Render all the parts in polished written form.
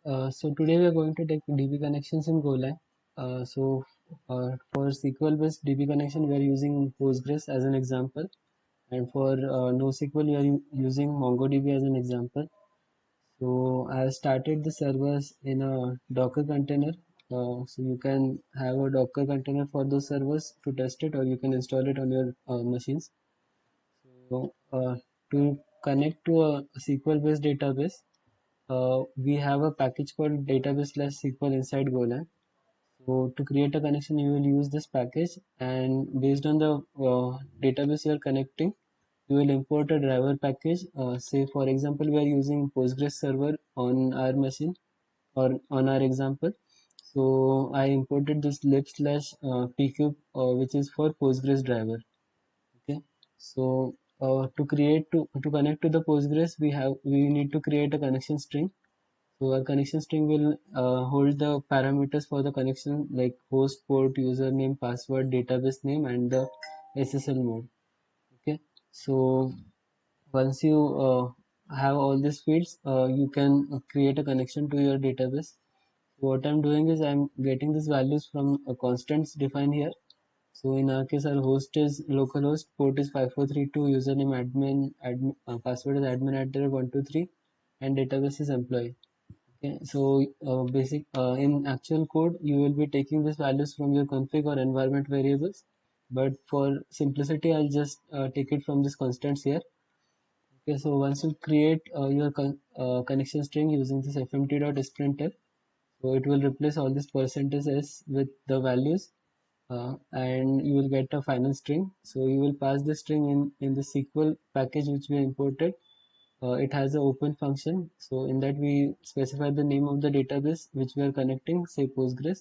So today we are going to take DB connections in Golang. For SQL-based DB connection, we are using Postgres as an example, and for NoSQL, we are using MongoDB as an example. So I have started the servers in a Docker container. So you can have a Docker container for those servers to test it, or you can install it on your machines. So to connect to a SQL-based database, we have a package called database/SQL inside Golang. So to create a connection, you will use this package, and based on the database you are connecting, you will import a driver package. Say for example, we are using Postgres server on our machine or on our example. So I imported this lib slash pcube, which is for Postgres driver. Okay. So to connect to the Postgres, we need to create a connection string. So our connection string will hold the parameters for the connection like host, port, username, password, database name, and the SSL mode. Okay. So once you have all these fields, you can create a connection to your database. So what I'm doing is I'm getting these values from constants defined here. So in our case, our host is localhost, port is 5432, username password is admin at 123, and database is employee. Okay, so in actual code, you will be taking these values from your config or environment variables. But for simplicity, I'll just take it from these constants here. Okay, so once you create your connection string using this fmt.sprintf, so it will replace all this percentage s with the values, and you will get a final string. So you will pass the string in the SQL package which we imported. It has an open function, so in that we specify the name of the database which we are connecting, say Postgres,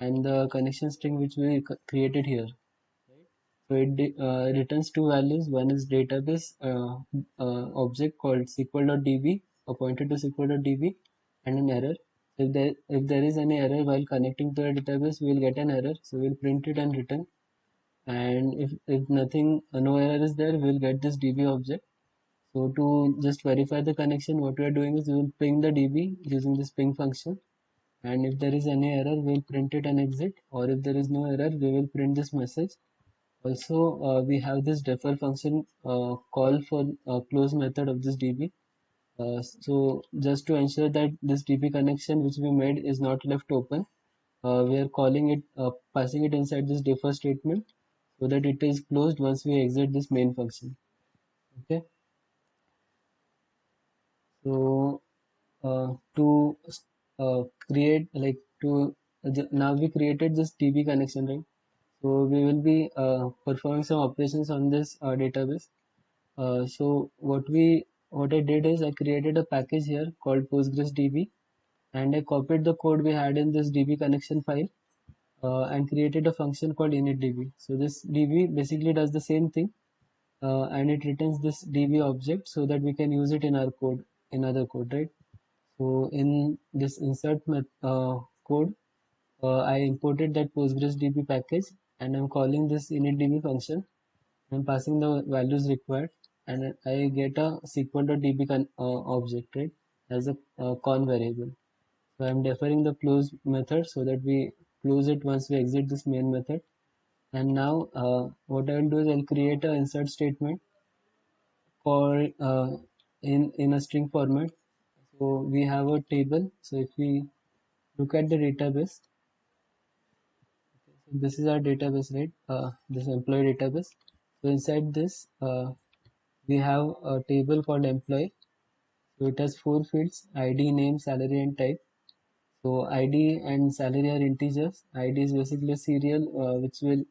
and the connection string which we created here. So it returns two values. One is database object called SQL.db, pointed to SQL.db, and an error. If there is any error while connecting to a database, we will get an error. So we'll print it and return. And if nothing, no error is there, we'll get this DB object. So to just verify the connection, what we are doing is we will ping the DB using this ping function. And if there is any error, we'll print it and exit. Or if there is no error, we will print this message. Also, we have this defer function call for close method of this DB. So just to ensure that this DB connection which we made is not left open, we are calling it, passing it inside this defer statement so that it is closed once we exit this main function. Okay. So to create like to now we created this DB connection, right? So we will be performing some operations on this database. So what I did is I created a package here called PostgresDB, and I copied the code we had in this DB connection file, and created a function called initDB. So this DB basically does the same thing, and it returns this DB object so that we can use it in our code, in other code, right? So in this insert code, I imported that PostgresDB package, and I'm calling this initDB function. I'm passing the values required, and I get a SQL.db object, right, as a con variable. So I'm deferring the close method so that we close it once we exit this main method. And now what I will do is I'll create an insert statement for in a string format. So we have a table. So if we look at the database, so this is our database, right? This employee database. So inside this, we have a table called employee. So it has four fields: ID, name, salary, and type. So ID and salary are integers. ID is basically a serial, which will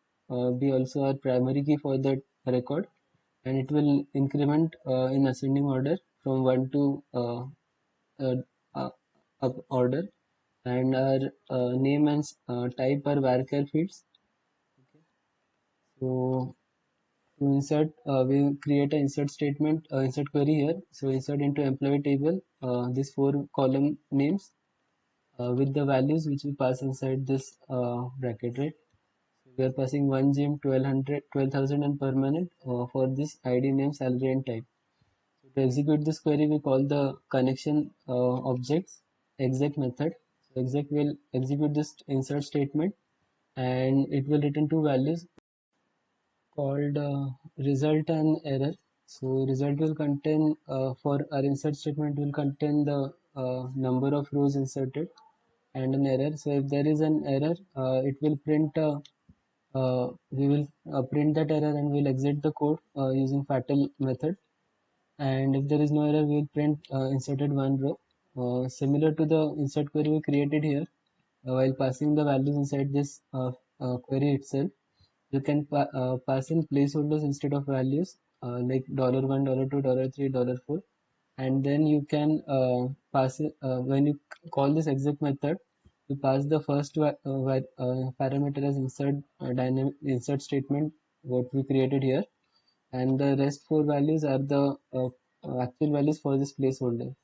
be also our primary key for the record, and it will increment in ascending order from 1 to uh, uh, up order. And our name and type are varchar fields. Okay. So to insert, we create an insert statement, insert query here. So insert into employee table these four column names with the values which we pass inside this bracket, right? So we are passing 1 gym, 1200, 12,000 and permanent for this ID, name, salary, and type. So to execute this query, we call the connection objects. exec method. So exec will execute this insert statement and it will return two values called result and error. So result will contain for our insert statement will contain the number of rows inserted and an error. So if there is an error, it will print we will print that error and we'll exit the code using fatal method. And if there is no error, we will print inserted one row. Similar to the insert query we created here, while passing the values inside this query itself, you can pass in placeholders instead of values like $1, $2, $3, $4, and then you can pass it when you call this exec method. You pass the first parameter as insert dynamic insert statement what we created here, and the rest four values are the actual values for this placeholder.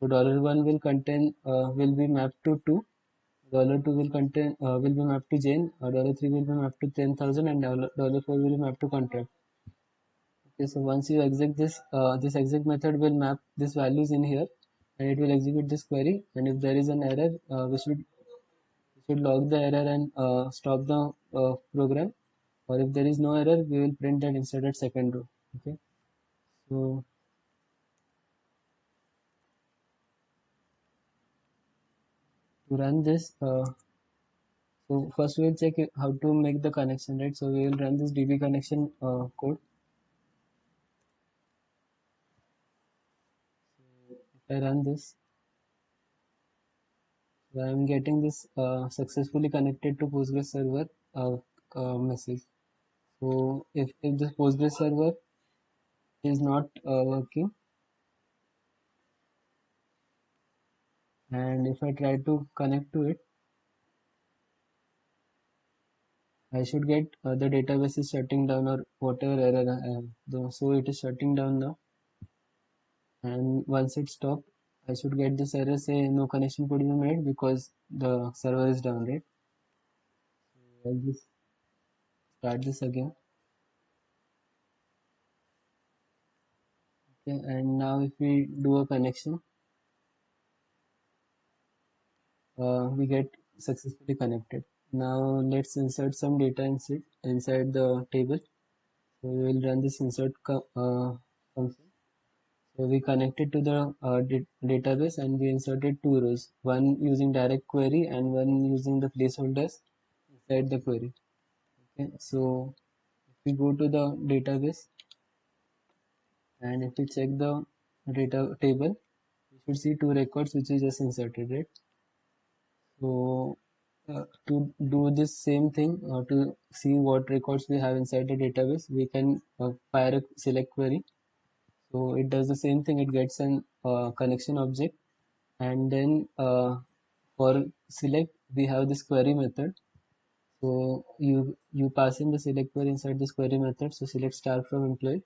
So $1 will contain will be mapped to 2, $2 will contain will be mapped to Jane, $3 will be mapped to 10,000, and $4 will be mapped to contract. Okay, so once you execute this, this exec method will map these values in here, and it will execute this query. And if there is an error, we should log the error and stop the program. Or if there is no error, we will print that inserted second row. Okay, so to run this, so first we will check how to make the connection, right? So we will run this db connection code. If I run this, so I am getting this successfully connected to Postgres server message. So if this Postgres server is not working, and if I try to connect to it, I should get the database is shutting down or whatever error I have. So it is shutting down now, and once it stopped, I should get this error say no connection could be made because the server is down, right? So I'll just start this again. Okay, and now if we do a connection, we get successfully connected. Now let's insert some data inside the table. So we will run this insert function. So we connected to the database and we inserted two rows, one using direct query and one using the placeholders inside the query. Okay, so if we go to the database and if we check the data table, we should see two records which is just inserted, right? So to do this same thing, to see what records we have inside the database, we can fire a select query. So it does the same thing. It gets an connection object, and then for select we have this query method. So you pass in the select query inside this query method. So select star from employee,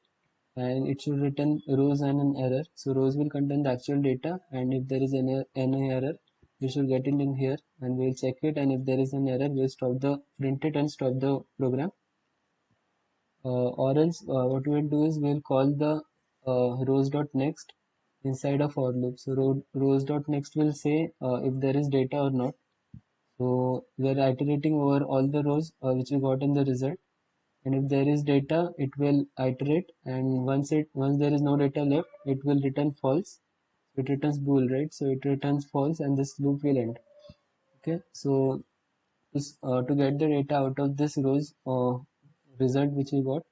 and it should return rows and an error. So rows will contain the actual data, and if there is any error, we should get it in here, and we'll check it. And if there is an error, we'll stop the print it and stop the program. Or else, what we'll do is we'll call the rows.next inside a for loop. So rows.next will say if there is data or not. So we are iterating over all the rows which we got in the result, and if there is data it will iterate, and once there is no data left it will return false. So it returns bool, right? So it returns false and this loop will end. Okay, so to get the data out of this rows result which we got,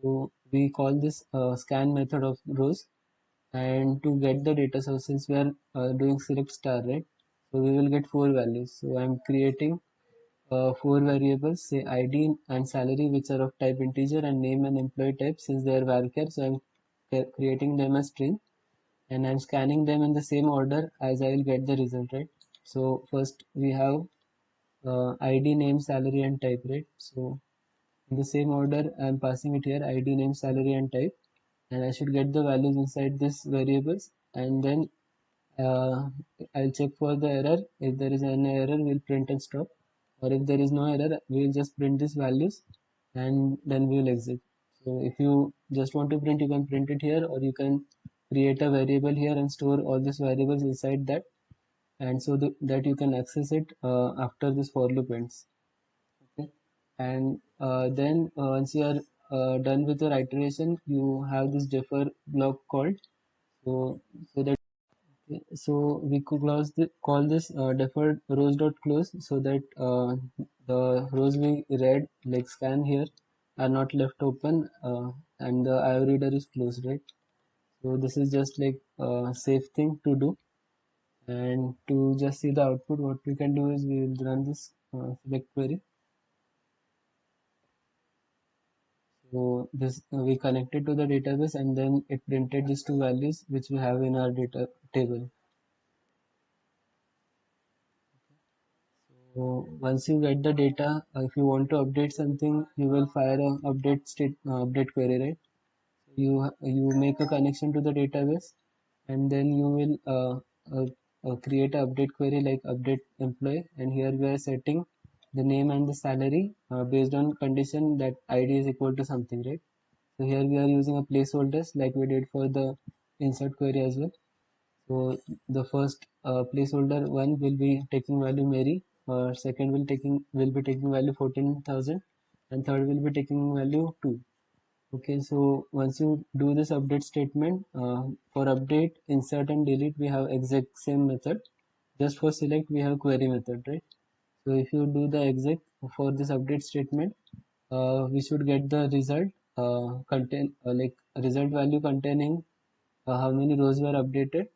so we call this scan method of rows, and to get the data, so since we are doing select star, right? So we will get four values. So I'm creating four variables, say ID and salary, which are of type integer, and name and employee type since they are varchar. So I'm creating them as string, and I'm scanning them in the same order as I will get the result, right? So first we have ID, name, salary, and type, right? So in the same order I'm passing it here, ID, name, salary, and type, and I should get the values inside this variables, and then uh, I'll check for the error. If there is an error, we'll print and stop, or if there is no error, we'll just print these values and then we'll exit. So if you just want to print, you can print it here, or you can create a variable here and store all these variables inside that, and so that you can access it after this for loop ends. Okay, and then once you are done with your iteration, you have this defer block called. So that so we could call this deferred rows dot close, so that the rows we read like scan here are not left open, and the IO reader is closed, right? So this is just like a safe thing to do. And to just see the output, what we can do is we will run this select query. So this we connected to the database, and then it printed these two values which we have in our data table. So once you get the data, if you want to update something, you will fire a update query, right? You make a connection to the database, and then you will create a update query like update employee, and here we are setting the name and the salary based on condition that ID is equal to something, right? So here we are using a placeholders like we did for the insert query as well. So the first placeholder one will be taking value Mary, second will be taking value 14,000, and third will be taking value 2. Okay, so once you do this update statement, for update, insert and delete we have exact same method. Just for select we have query method, right? So if you do the exec for this update statement, we should get the result contain like result value containing how many rows were updated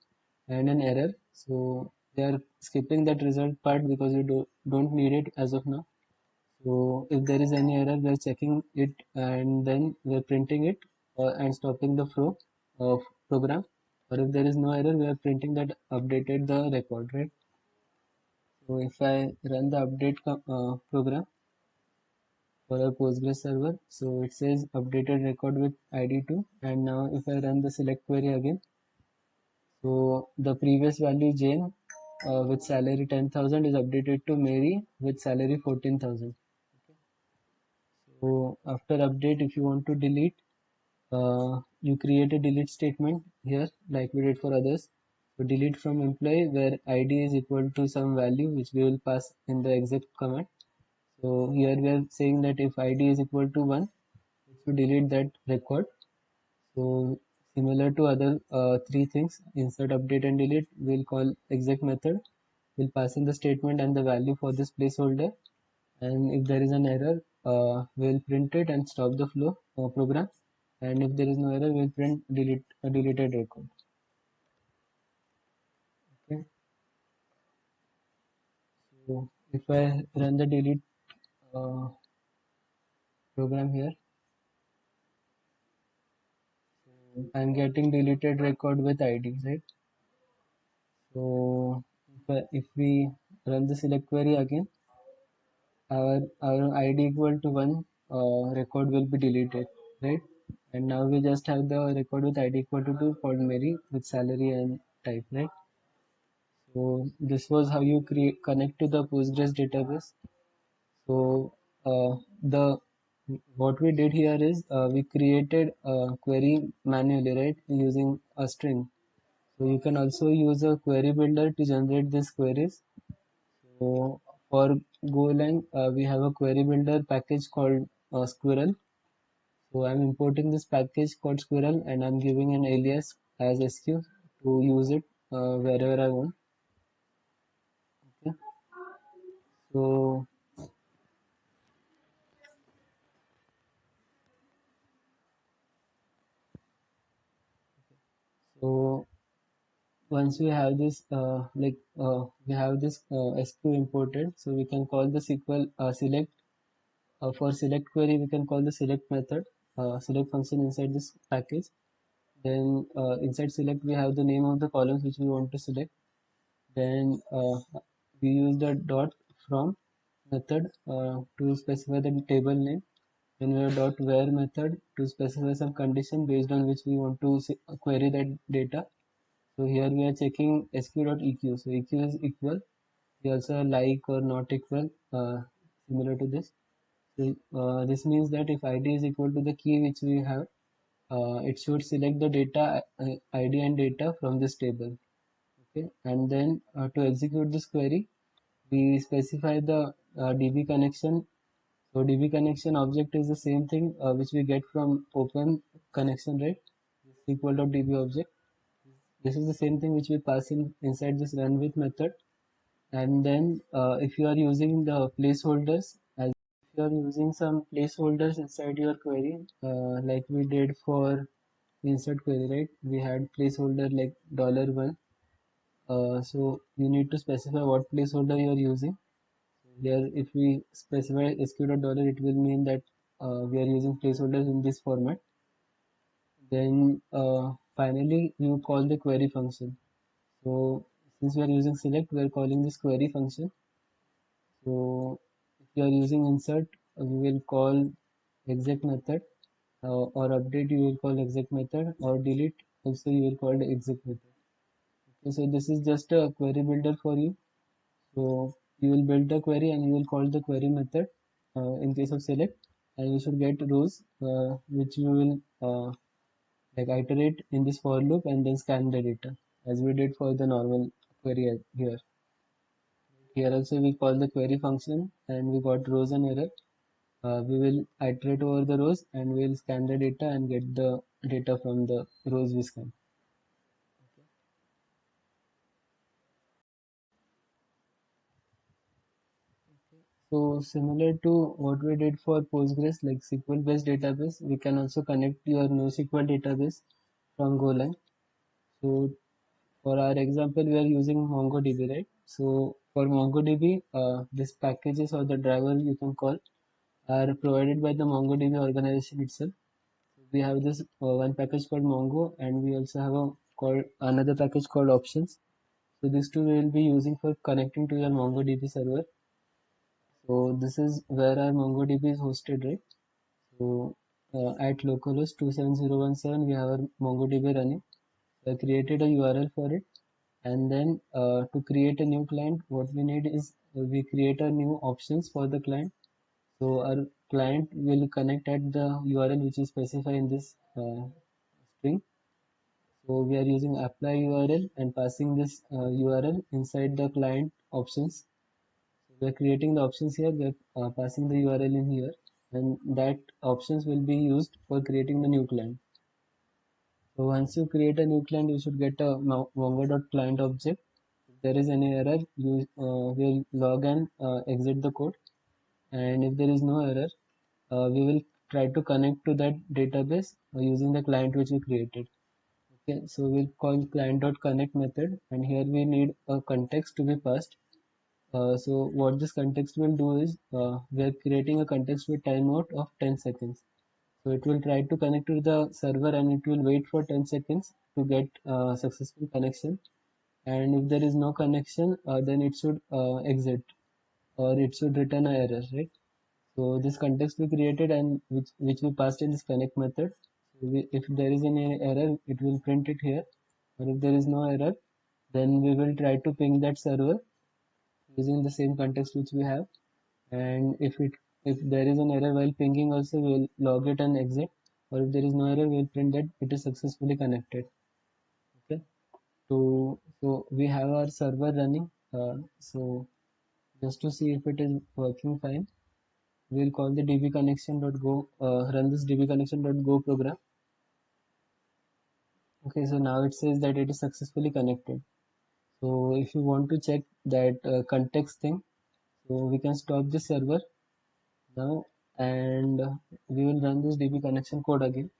and an error. So they are skipping that result part because we don't need it as of now. So if there is any error, we are checking it, and then we are printing it and stopping the flow of program. Or if there is no error, we are printing that updated the record, right? So if I run the update program for a Postgres server, so it says updated record with ID2. And now if I run the select query again, so the previous value Jane with salary 10,000 is updated to Mary with salary 14,000. So after update, if you want to delete, you create a delete statement here like we did for others. So delete from employee where ID is equal to some value which we will pass in the exec command. So here we are saying that if ID is equal to 1, to delete that record. So similar to other three things, insert, update and delete, we'll call exec method. We'll pass in the statement and the value for this placeholder, and if there is an error, we'll print it and stop the flow program, and if there is no error, we'll print delete a deleted record. Okay, so if I run the delete uh, program here, I'm getting deleted record with ID, right? So if we run the select query again, our ID equal to 1 record will be deleted, right? And now we just have the record with ID equal to 2 called Mary with salary and type, right? So this was how you connect to the Postgres database. So the what we did here is we created a query manually, right, using a string. So you can also use a query builder to generate these queries. So for Golang, we have a query builder package called Squirrel. So I'm importing this package called Squirrel, and I'm giving an alias as SQ to use it wherever I want. Okay. So so once we have this we have this SQ imported, so we can call the SQL select. For select query, we can call the select method, select function inside this package. Then inside select, we have the name of the columns which we want to select. Then we use the dot from method to specify the table name. Then we have dot where method to specify some condition based on which we want to query that data. So here we are checking sq.eq. So eq is equal. We also have like or not equal, similar to this. So this means that if id is equal to the key which we have, it should select the data ID and data from this table. Okay, and then to execute this query, we specify the DB connection. So DB connection object is the same thing which we get from open connection, right? SQL.db object. This is the same thing which we pass in inside this run with method. And then if you are using the placeholders, as if you are using some placeholders inside your query, like we did for insert query, right? We had placeholder like $1. So you need to specify what placeholder you are using. Here, if we specify sq.dollar, it will mean that we are using placeholders in this format. Then finally, you call the query function. So since we are using select, we are calling this query function. So if you are using insert, we will call exec method, or update you will call exec method, or delete also you will call the exec method. Okay, so this is just a query builder for you. So you will build the query and you will call the query method in case of select, and you should get rows which you will like iterate in this for loop and then scan the data as we did for the normal query here. Here also we call the query function and we got rows and error. We will iterate over the rows and we will scan the data and get the data from the rows we scan. So similar to what we did for Postgres, like SQL based database, we can also connect your NoSQL database from Golang. So for our example, we are using MongoDB, right? So for MongoDB, these packages or the driver you can call are provided by the MongoDB organization itself. We have this one package called Mongo, and we also have another package called Options. So these two we will be using for connecting to your MongoDB server. So this is where our MongoDB is hosted, right? So at localhost 27017, we have our MongoDB running. So I created a URL for it, and then to create a new client, what we need is we create a new options for the client. So our client will connect at the URL which is specified in this string. So we are using apply URL and passing this URL inside the client options. So we are creating the options here, we are passing the URL in here, and that options will be used for creating the new client. So once you create a new client, you should get a mongo.client object. If there is any error, you will log and exit the code. And if there is no error, we will try to connect to that database using the client which we created. Okay, so we'll call client.connect method, and here we need a context to be passed. So what this context will do is we are creating a context with timeout of 10 seconds. So it will try to connect to the server and it will wait for 10 seconds to get successful connection. And if there is no connection, then it should exit or it should return an error, right? So this context we created and which we passed in this connect method. So if there is any error, it will print it here. Or if there is no error, then we will try to ping that server using the same context which we have. And if there is an error while pinging also, we will log it and exit. Or if there is no error, we will print that it is successfully connected. Okay. So we have our server running. So just to see if it is working fine, we'll call the dbconnection.go, run this dbconnection.go program. Okay, so now it says that it is successfully connected. So if you want to check that context thing, so we can stop this server now, and we will run this db connection code again.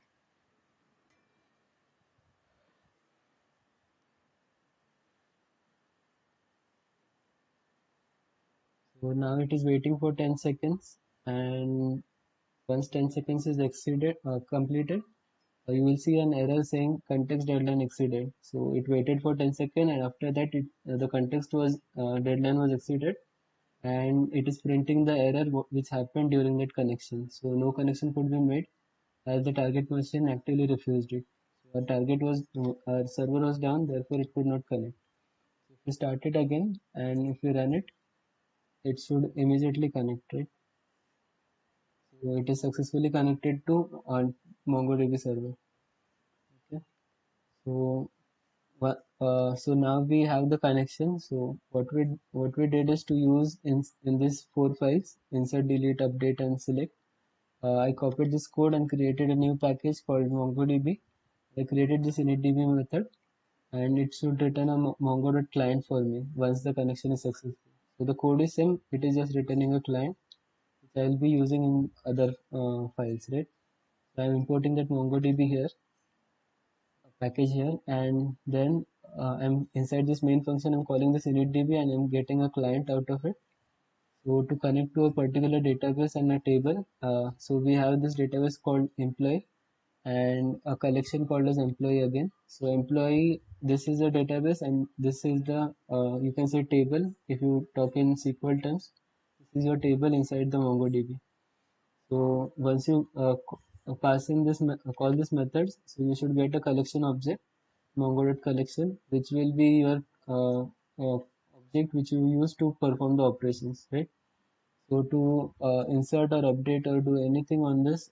So now it is waiting for 10 seconds, and once 10 seconds is completed, you will see an error saying context deadline exceeded. So it waited for 10 seconds, and after that the context was deadline was exceeded, and it is printing the error which happened during that connection. So no connection could be made as the target machine actively refused it. So our server was down, therefore it could not connect. If we start it again and if we run it, it should immediately connect, right? So it is successfully connected to MongoDB server. Okay. So So now we have the connection. So what we did is to use in these four files: insert, delete, update, and select. I copied this code and created a new package called MongoDB. I created this initdb method, and it should return a mongo.client for me once the connection is successful. So the code is same; it is just returning a client which I will be using in other files, right? So I'm importing that MongoDB here, package here, and then I'm inside this main function. I'm calling this initdb, and I'm getting a client out of it. So to connect to a particular database and a table, so we have this database called employee and a collection called as employee again. So employee, this is the database, and this is the you can say table if you talk in SQL terms. This is your table inside the MongoDB. So once you pass in this call this methods, so you should get a collection object, mongo.collection, which will be your object which you use to perform the operations, right? So to insert or update or do anything on this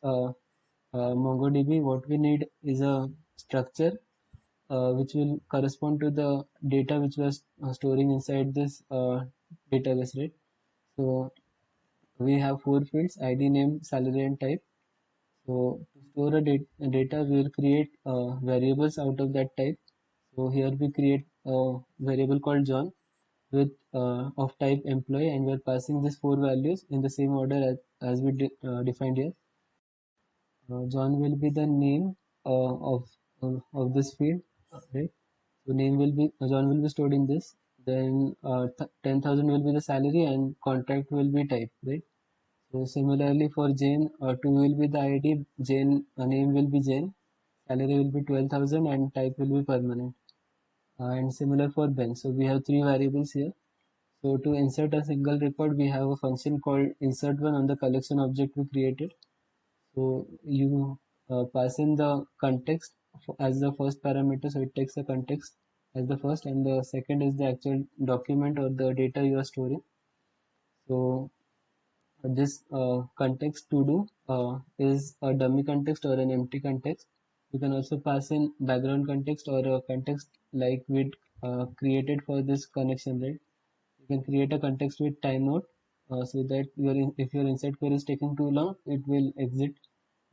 MongoDB, what we need is a structure which will correspond to the data which was storing inside this database, right? So we have four fields: ID, name, salary, and type. So to store a data, we will create variables out of that type. So here we create a variable called John with of type employee, and we're passing these four values in the same order as we defined here. John will be the name of this field, right? So name will be John will be stored in this. Then 10,000 will be the salary, and contract will be type, right? So similarly for Jane, 2 will be the ID. Jane name will be Jane. Salary will be 12,000, and type will be permanent. And similar for Ben. So we have three variables here. So to insert a single record, we have a function called insert one on the collection object we created. So you pass in the context as the first parameter. So it takes the context as the first, and the second is the actual document or the data you are storing. So this context to do is a dummy context or an empty context. You can also pass in background context or a context like we created for this connection, right? You can create a context with timeout so that if your insert query is taking too long, it will exit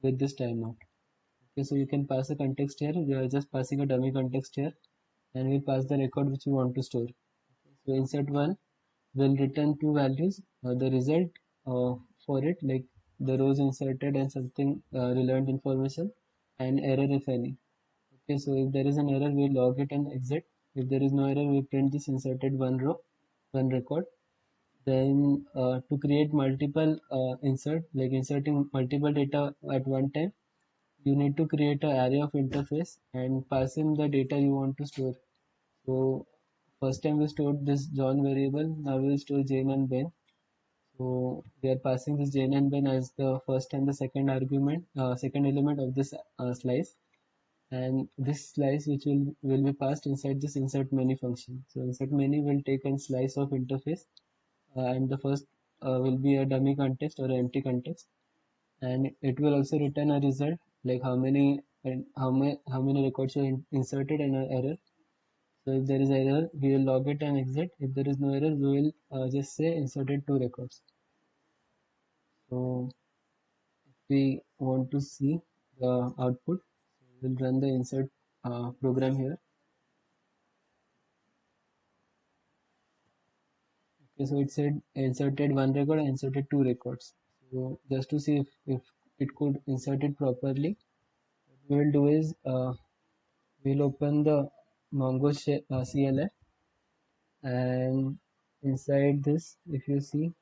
with this timeout. Okay, so you can pass a context here. We are just passing a dummy context here, and we pass the record which we want to store. So insert one will return two values, the result for it, like the rows inserted and something relevant information, and error if any. Okay, so if there is an error, we log it and exit. If there is no error, we print this inserted one row, one record. Then to create multiple insert, like inserting multiple data at one time, you need to create an array of interface and pass in the data you want to store. So first time we stored this John variable, now we will store Jane and Ben. So we are passing this Jane and Ben as the first and the second argument, second element of this slice, and this slice which will be passed inside this insert many function. So insert many will take a slice of interface, and the first will be a dummy context or an empty context, and it will also return a result like how many records are inserted and an error. So if there is error, we will log it and exit. If there is no error, we will just say inserted two records. So if we want to see the output, we'll run the insert program here. Okay, so it said inserted one record and inserted two records. So just to see if it could insert it properly, what we will do is we'll open the Mongo CLI, and inside this, if you see,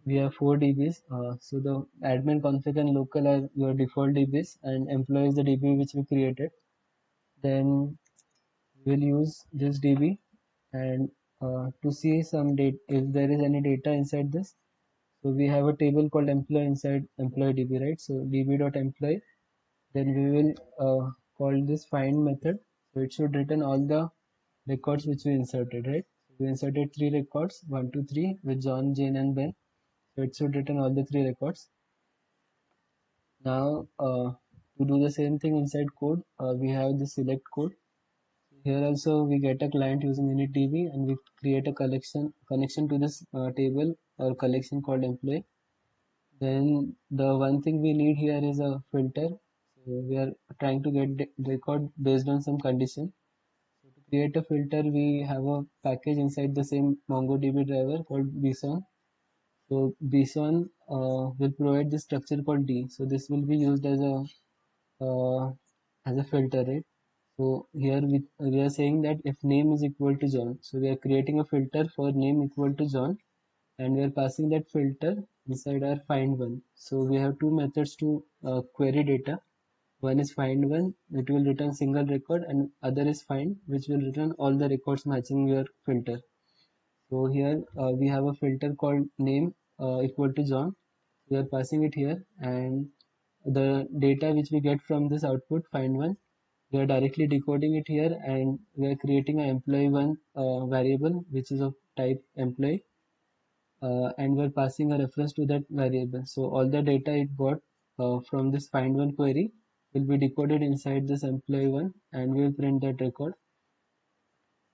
we have four DBs. So the admin, config, and local are your default DBs, and employee is the DB which we created. Then we'll use this DB, and to see some data, if there is any data inside this. So we have a table called employee inside employee DB, right? So db.employee. Then we will call this find method. So it should return all the records which we inserted, right? So we inserted three records, 1, 2, 3, with John, Jane, and Ben. So it should return all the three records. Now to do the same thing inside code, we have the select code. Here also we get a client using initdb and we create a connection to this table or collection called employee. Then the one thing we need here is a filter. So we are trying to get record based on some condition. So to create a filter, we have a package inside the same MongoDB driver called Bison. So Bison will provide this structure called D. So this will be used uh, as a filter, right? So here we are saying that if name is equal to John, so we are creating a filter for name equal to John, and we are passing that filter inside our find one. So we have two methods to query data. One is find one, it will return single record, and other is find, which will return all the records matching your filter. So here we have a filter called name equal to John. We are passing it here, and the data which we get from this output find one, we are directly decoding it here, and we are creating an employee one variable which is of type employee, and we're passing a reference to that variable. So all the data it got from this find one query will be decoded inside this employee one, and we will print that record.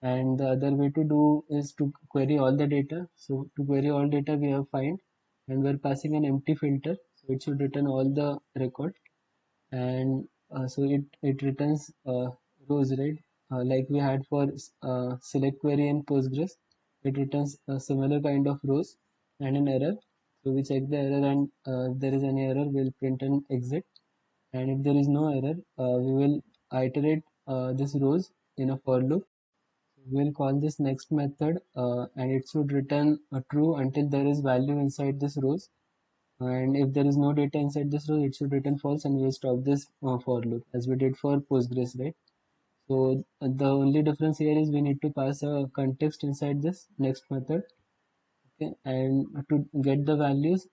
And the other way to do is to query all the data. So to query all data, we have find, and we're passing an empty filter, so it should return all the record. And so it returns rows, right? Like we had for select query in Postgres, it returns a similar kind of rows and an error. So we check the error, and if there is any error, we'll print and exit. And if there is no error, we will iterate this rows in a for loop. We'll call this next method, and it should return true until there is value inside this rows. And if there is no data inside this row, it should return false, and we will stop this for loop as we did for Postgres, right? So the only difference here is we need to pass a context inside this next method. Okay, and to get the values,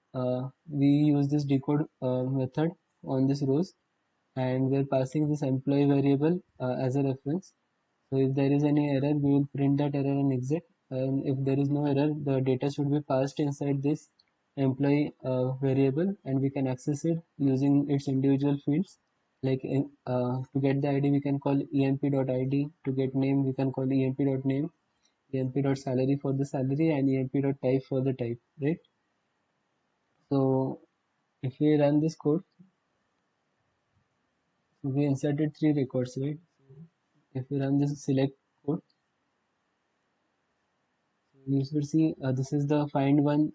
we use this decode method on this rows, and we're passing this employee variable as a reference. So if there is any error, we will print that error and exit. And if there is no error, the data should be passed inside this employee variable, and we can access it using its individual fields. Like to get the ID, we can call emp.id. To get name, we can call emp.name, emp.salary for the salary, and emp.type for the type, right? So if we run this code, we inserted three records, right? If we run this select code, you should see this is the find one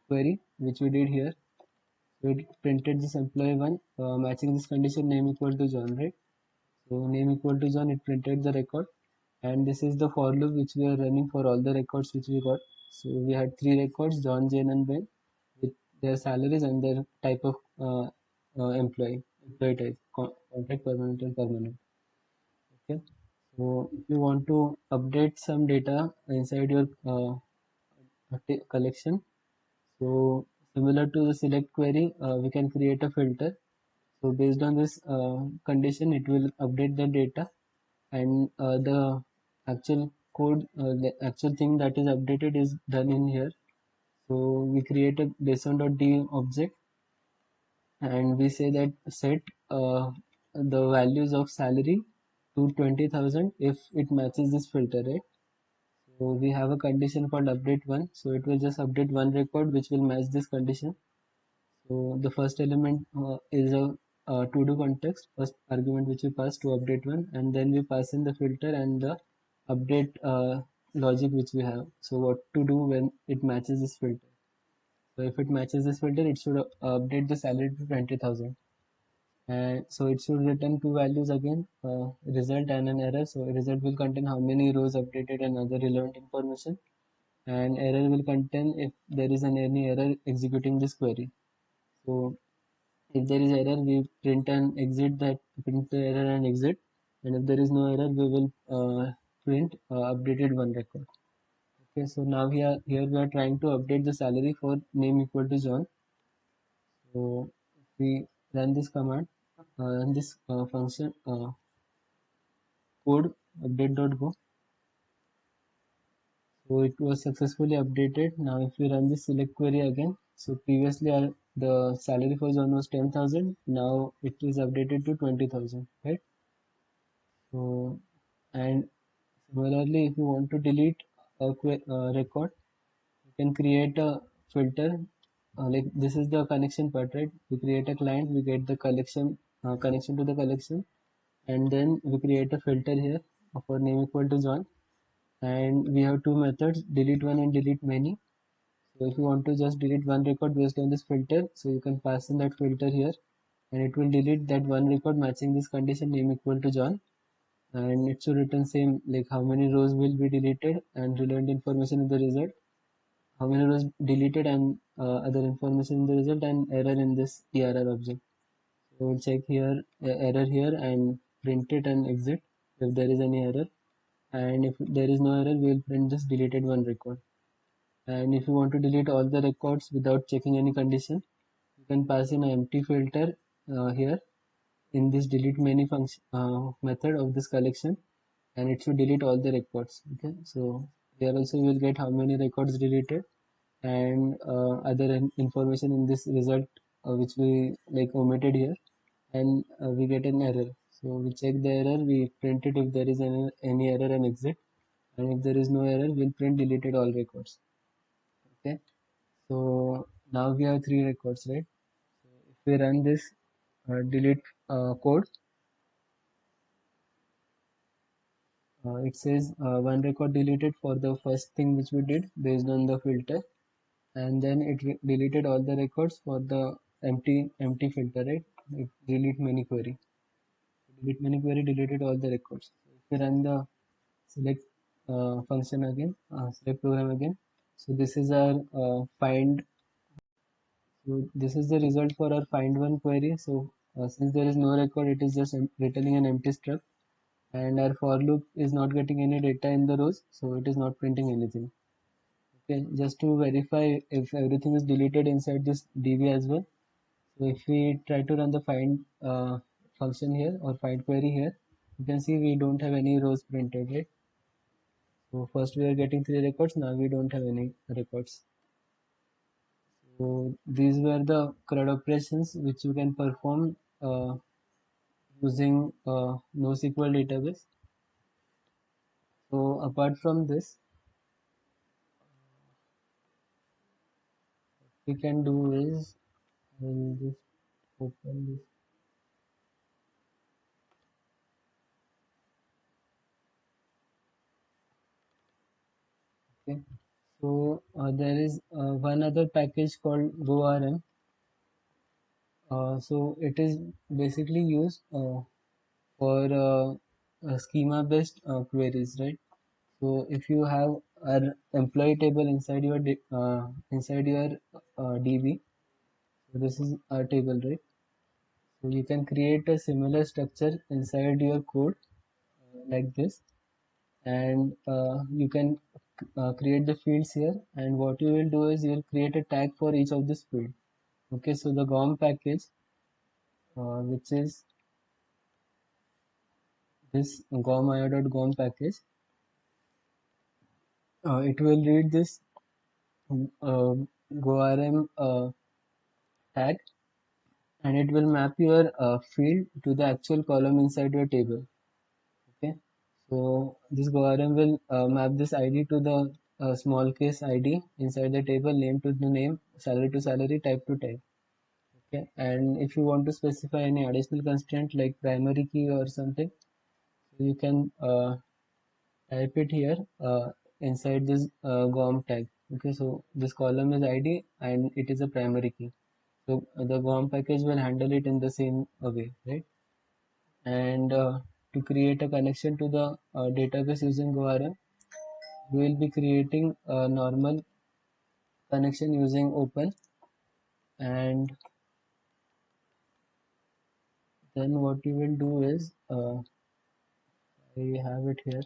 query which we did here. So it printed this employee one matching this condition name equal to John, right? So name equal to John, it printed the record, and this is the for loop which we are running for all the records which we got. So we had three records, John, Jane, and Ben, with their salaries and their type of employee type, contract, permanent, and permanent. Okay. So if you want to update some data inside your collection, so similar to the select query, we can create a filter. So based on this condition, it will update the data, and the actual code, the actual thing that is updated is done in here. So we create a JSON.d object, and we say that set the values of salary to 20,000 if it matches this filter, right? So we have a condition called update one. So it will just update one record which will match this condition. So the first element is a to-do context, first argument which we pass to update one, and then we pass in the filter and the update logic which we have. So what to do when it matches this filter. So if it matches this filter, it should update the salary to 20,000. And so it should return two values again, result and an error. So result will contain how many rows updated and other relevant information, and error will contain if there is any error executing this query. So if there is error, we print the error and exit. And if there is no error, we will print updated one record. Okay, so now here we are trying to update the salary for name equal to John. So if we run this command, run this function code update.go. So it was successfully updated. Now if we run this select query again, so previously the salary for John was 10,000. Now it is updated to 20,000, right? So, and similarly, if you want to delete a record, you can create a filter. Like this is the connection part, right? We create a client, we get the collection connection to the collection, and then we create a filter here for name equal to John, and we have two methods, delete one and delete many. So if you want to just delete one record based on this filter, so you can pass in that filter here, and it will delete that one record matching this condition name equal to John, and it should return same like how many rows will be deleted and relevant information in the result, how many rows deleted and other information in the result, and error in this err object. So we'll check here error here and print it and exit if there is any error, and if there is no error we will print this deleted one record. And if you want to delete all the records without checking any condition, you can pass in an empty filter here in this delete many function method of this collection, and it should delete all the records. Okay, so here also you will get how many records deleted and other information in this result which we like omitted here, and we get an error. So we check the error, we print it if there is any error and exit, and if there is no error we'll print deleted all records. Okay, so now we have three records, right? So if we run this delete code, it says one record deleted for the first thing which we did based on the filter, and then it deleted all the records for the empty filter, right? It delete many query. Delete many query deleted all the records. So if we run the select function again, select program again. So this is our find. So this is the result for our find one query. So since there is no record, it is just returning an empty struct, and our for loop is not getting any data in the rows, so it is not printing anything. Okay, just to verify if everything is deleted inside this DB as well. So if we try to run the find function here or find query here, you can see we don't have any rows printed, right? So first we are getting three records, now we don't have any records. So these were the CRUD operations which you can perform using NoSQL database. So apart from this, we can do is, I will just open this. Okay, so there is one other package called GoRM. So it is basically used for schema based queries, right? So if you have an employee table inside your DB, so this is a table, right? So you can create a similar structure inside your code like this, and you can create the fields here, and what you will do is you will create a tag for each of this field. Okay, so the GOM package, which is this gom.io.gom package, it will read this GoRM tag, and it will map your field to the actual column inside your table. Okay, so this GoRM will map this ID to the small case ID inside the table, name to the name, salary to salary, type to type. Okay, and if you want to specify any additional constraint like primary key or something, so you can type it here inside this GOM tag. Okay, so this column is ID and it is a primary key. So the GOM package will handle it in the same way, right? And to create a connection to the database using GoRM, we will be creating a normal connection using open, and then what you will do is I have it here.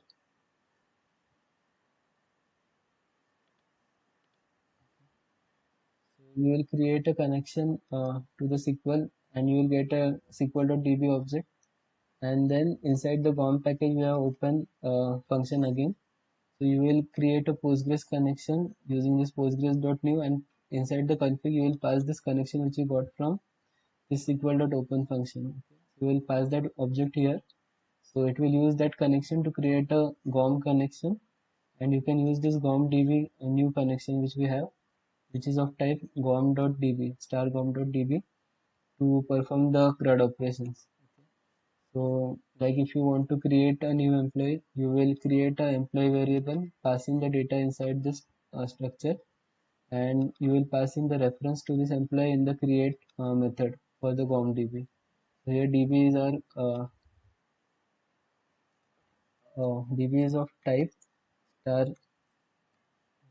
So you will create a connection to the SQL, and you will get a SQL.db object, and then inside the GOM package we have open function again. So you will create a Postgres connection using this Postgres.new, and inside the config you will pass this connection which you got from this SQL.open function. Okay. So we will pass that object here. So it will use that connection to create a GOM connection, and you can use this GOM-DB new connection which we have, which is of type gom.db star gom.db to perform the CRUD operations. So like if you want to create a new employee, you will create an employee variable passing the data inside this structure, and you will pass in the reference to this employee in the create method for the GOM-DB. So here DB is our DB is of type star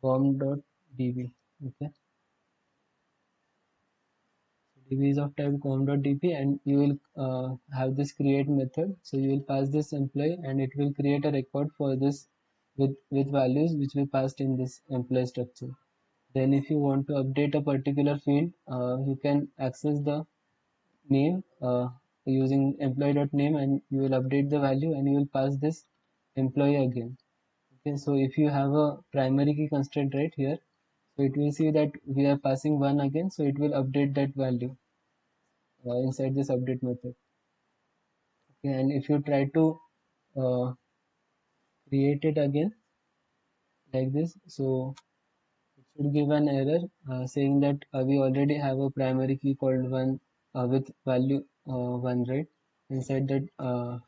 gom.db. Okay, DB is of type gom.db, and you will have this create method. So you will pass this employee, and it will create a record for this with values which we passed in this employee structure. Then if you want to update a particular field, you can access the name using employee.name, and you will update the value, and you will pass this employee again. Okay, so if you have a primary key constraint right here, so it will see that we are passing 1 again, so it will update that value inside this update method. Okay, and if you try to uh, create it again like this, so it should give an error saying that we already have a primary key called 1 with value 1, right, inside that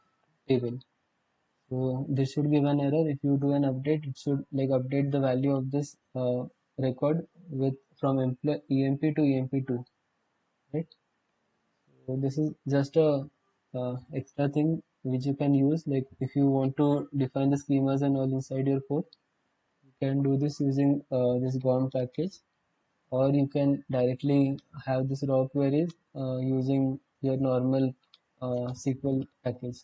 table. So this should give an error. If you do an update, it should like update the value of this record with from EMP to EMP2, right? So this is just a extra thing which you can use. Like if you want to define the schemas and all inside your code, you can do this using this GOM package, or you can directly have this raw queries using your normal SQL package.